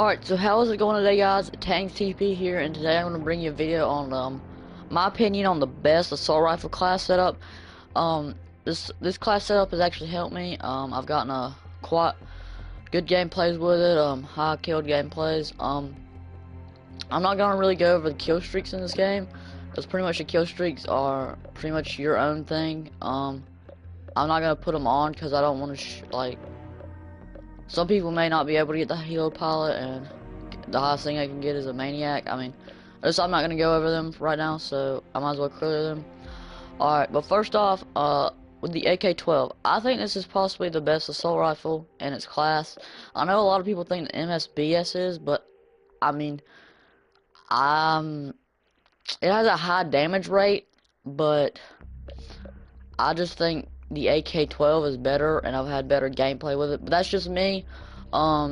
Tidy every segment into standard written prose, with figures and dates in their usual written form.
Alright, so how is it going today, guys? Tanks TP here, and today I'm going to bring you a video on my opinion on the best assault rifle class setup. This class setup has actually helped me. I've gotten a quite good gameplays with it, high killed gameplays. I'm not going to really go over the kill streaks in this game, because pretty much the kill streaks are pretty much your own thing. I'm not going to put them on because I don't want to some people may not be able to get the helo pilot, and the highest thing I can get is a maniac. I mean, I'm not going to go over them right now, so I might as well clear them. Alright, but first off, with the AK-12, I think this is possibly the best assault rifle in its class. I know a lot of people think the MSBS is, but I mean, it has a high damage rate, but I just think the AK-12 is better, and I've had better gameplay with it. But that's just me.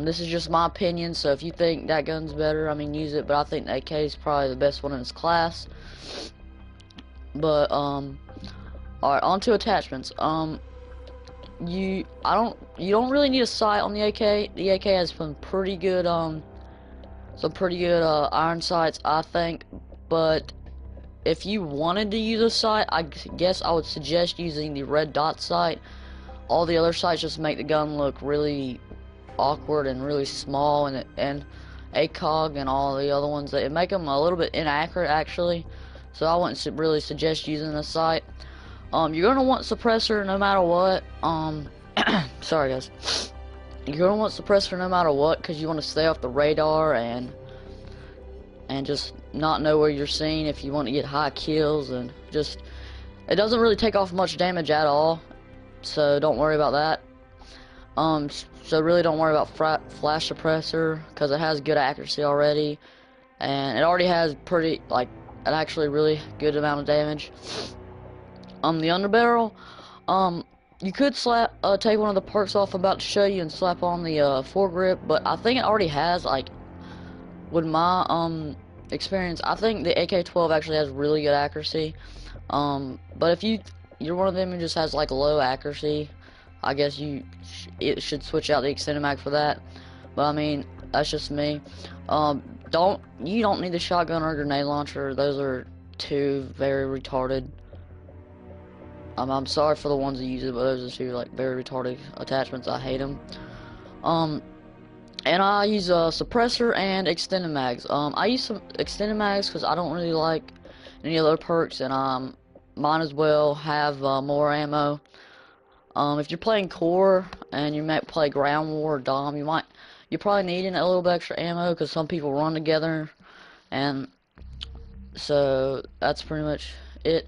This is just my opinion, so if you think that gun's better, I mean, use it. But I think the AK is probably the best one in its class. But alright, onto attachments. You don't really need a sight on the AK. The AK has some pretty good iron sights, I think. But if you wanted to use a sight, I guess I would suggest using the red dot sight. All the other sights just make the gun look really awkward and really small, and ACOG and all the other ones, it make them a little bit inaccurate actually. So I wouldn't really suggest using the sight. You're gonna want suppressor no matter what. Sorry guys. You're gonna want suppressor no matter what, because you want to stay off the radar and just not know where you're seen if you want to get high kills, and just it doesn't really take off much damage at all, so don't worry about that. So really don't worry about flash suppressor, because it has good accuracy already, and it already has an actually really good amount of damage. The underbarrel, you could take one of the perks off I'm about to show you and slap on the foregrip, but I think it already has, like, with my experience, I think the AK-12 actually has really good accuracy. But if you're one of them who just has like low accuracy, I guess it should switch out the extended mag for that. But I mean, that's just me. You don't need the shotgun or grenade launcher. Those are two very retarded. I'm sorry for the ones that use it, but those are two like very retarded attachments. I hate them. And I use a suppressor and extended mags. I use some extended mags because I don't really like any other perks, and might as well have more ammo. If you're playing core and you might play ground war or dom, you're probably needing a little bit extra ammo because some people run together, and so that's pretty much it.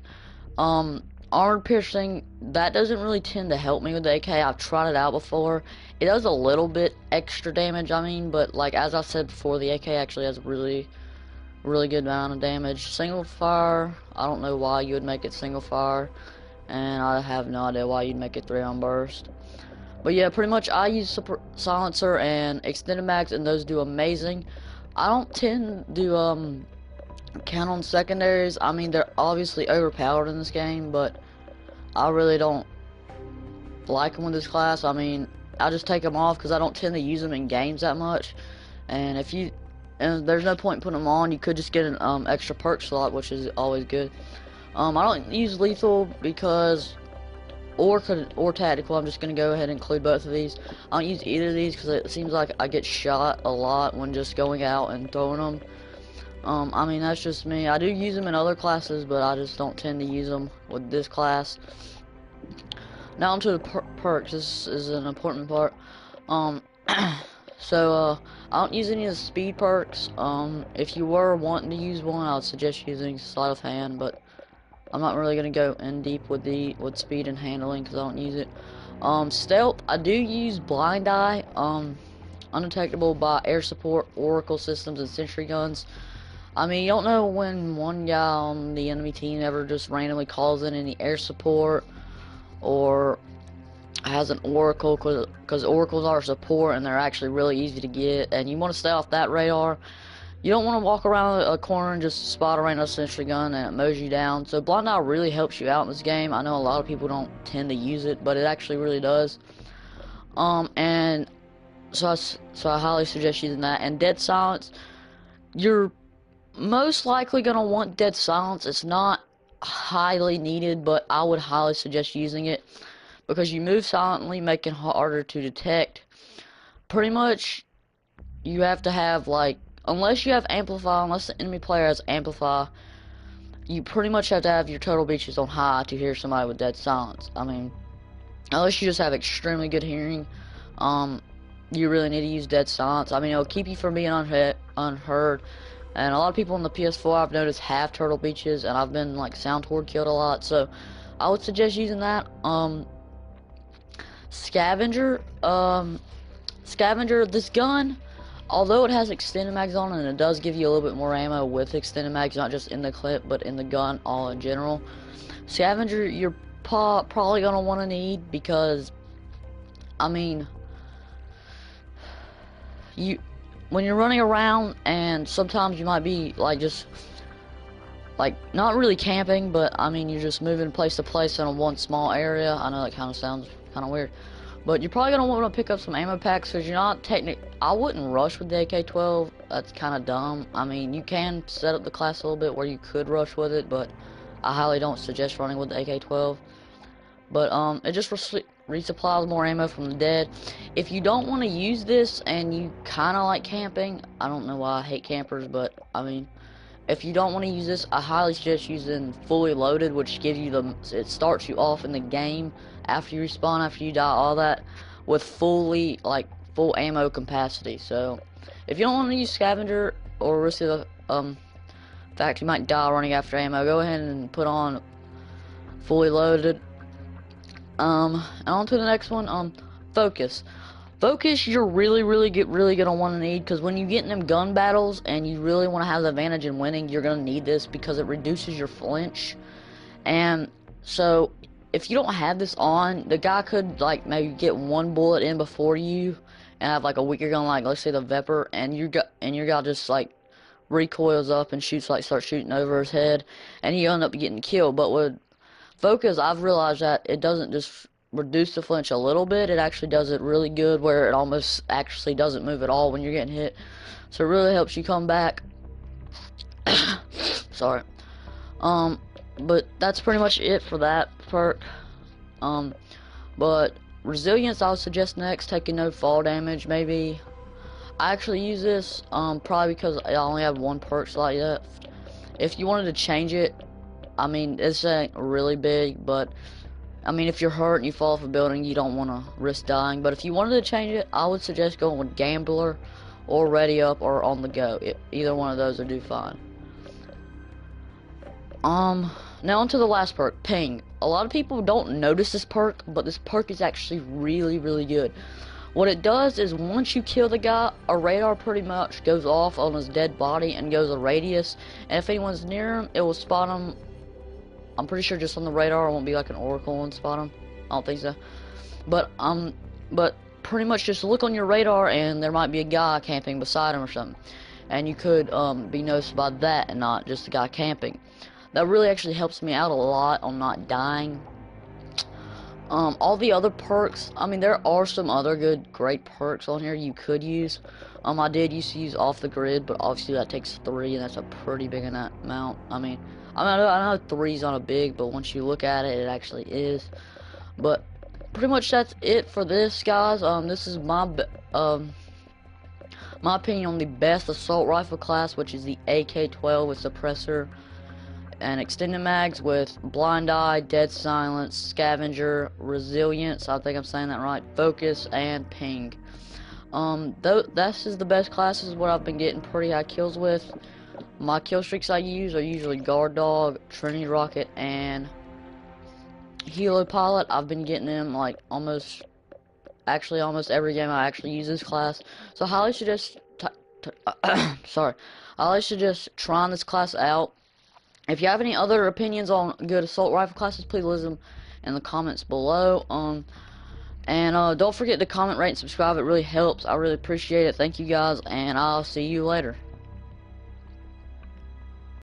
Armored piercing, that doesn't really tend to help me with the AK. I've tried it out before. It does a little bit extra damage, I mean, but like as I said before, the AK actually has a really good amount of damage. Single fire, I don't know why you would make it single fire, and I have no idea why you'd make it 3-round burst. But yeah, pretty much I use silencer and extended mags, and those do amazing. I don't tend to count on secondaries. I mean, they're obviously overpowered in this game, but I really don't like them with this class. I mean, I just take them off because I don't tend to use them in games that much. And there's no point in putting them on. You could just get an extra perk slot, which is always good. I don't use lethal because or tactical. I'm just gonna go ahead and include both of these. I don't use either of these because it seems like I get shot a lot when just going out and throwing them. I mean, that's just me. I do use them in other classes, but I just don't tend to use them with this class. Now onto the perks. This is an important part. So I don't use any of the speed perks. If you were wanting to use one, I would suggest using sleight of hand, but I'm not really gonna go in deep with speed and handling because I don't use it. Stealth, I do use blind eye. Undetectable by air support, oracle systems, and sentry guns. I mean, you don't know when one guy on the enemy team ever just randomly calls in any air support or has an oracle, because oracles are support and they're actually really easy to get, and you want to stay off that radar. You don't want to walk around a corner and just spot a random sentry gun and it mows you down. So blind eye really helps you out in this game. I know a lot of people don't tend to use it, but it actually really does. And So I highly suggest using that. And dead silence, you're most likely gonna want dead silence. It's not highly needed, but I would highly suggest using it because you move silently, making it harder to detect. Pretty much, you have to have like, unless you have amplify, unless the enemy player has amplify, you pretty much have to have your total beaches on high to hear somebody with dead silence. I mean, unless you just have extremely good hearing, um, you really need to use dead silence. I mean, it'll keep you from being unheard. And a lot of people on the PS4 I've noticed have turtle beaches, and I've been like sound horde killed a lot, so I would suggest using that. Scavenger, Scavenger, this gun, although it has extended mags on it, and it does give you a little bit more ammo with extended mags, not just in the clip, but in the gun all in general. Scavenger, you're probably gonna want to need because, I mean, when you're running around, and sometimes you might be like just like not really camping, but I mean you're just moving place to place in a one small area. I know that kind of sounds kind of weird, but you're probably gonna want to pick up some ammo packs because you're not I wouldn't rush with the AK-12. That's kind of dumb. I mean, you can set up the class a little bit where you could rush with it, but I highly don't suggest running with the AK-12. But it just resupplies more ammo from the dead. If you don't want to use this and you kind of like camping, I don't know why I hate campers, but I mean, if you don't want to use this, I highly suggest using fully loaded, which gives you it starts you off in the game after you respawn, after you die, all that, with full ammo capacity. So if you don't want to use scavenger or risk the fact you might die running after ammo, go ahead and put on fully loaded. And on to the next one, focus. Focus, you're really gonna want to need, because when you get in them gun battles and you really want to have the advantage in winning, you're gonna need this because it reduces your flinch. And so if you don't have this on, the guy could like maybe get one bullet in before you and have like a weaker gun, like let's say the Viper, and your guy just like recoils up and starts shooting over his head, and you end up getting killed. But with focus, I've realized that it doesn't just reduce the flinch a little bit, it actually does it really good where it almost actually doesn't move at all when you're getting hit. So it really helps you come back. Sorry. But that's pretty much it for that perk. But resilience, I would suggest next, taking no fall damage. Maybe I actually use this probably because I only have one perk like that. If you wanted to change it, I mean, this ain't really big, but I mean, if you're hurt and you fall off a building, you don't want to risk dying. But if you wanted to change it, I would suggest going with Gambler or Ready Up or On the Go. Either one of those will do fine. Now onto the last perk, Ping. A lot of people don't notice this perk, but this perk is actually really good. What it does is once you kill the guy, a radar pretty much goes off on his dead body and goes a radius. And if anyone's near him, it will spot him. I'm pretty sure just on the radar, it won't be like an oracle and spot him. I don't think so. But pretty much just look on your radar and there might be a guy camping beside him or something. And you could be noticed by that and not just the guy camping. That really actually helps me out a lot on not dying. All the other perks, I mean, there are some other great perks on here you could use. I did used to use Off the Grid, but obviously that takes 3, and that's a pretty big amount. I know 3's not a big, but once you look at it, it actually is. But pretty much that's it for this, guys. This is my opinion on the best assault rifle class, which is the AK-12 with suppressor and extended mags with blind eye, dead silence, scavenger, resilience, I think I'm saying that right, focus, and ping. This is the best classes what I've been getting pretty high kills with. My kill streaks I use are usually guard dog, Trinity rocket, and helo pilot. I've been getting them like almost every game I actually use this class. So I highly suggest I highly suggest trying this class out. If you have any other opinions on good assault rifle classes, please list them in the comments below. And don't forget to comment, rate, and subscribe. It really helps. I really appreciate it. Thank you guys, and I'll see you later.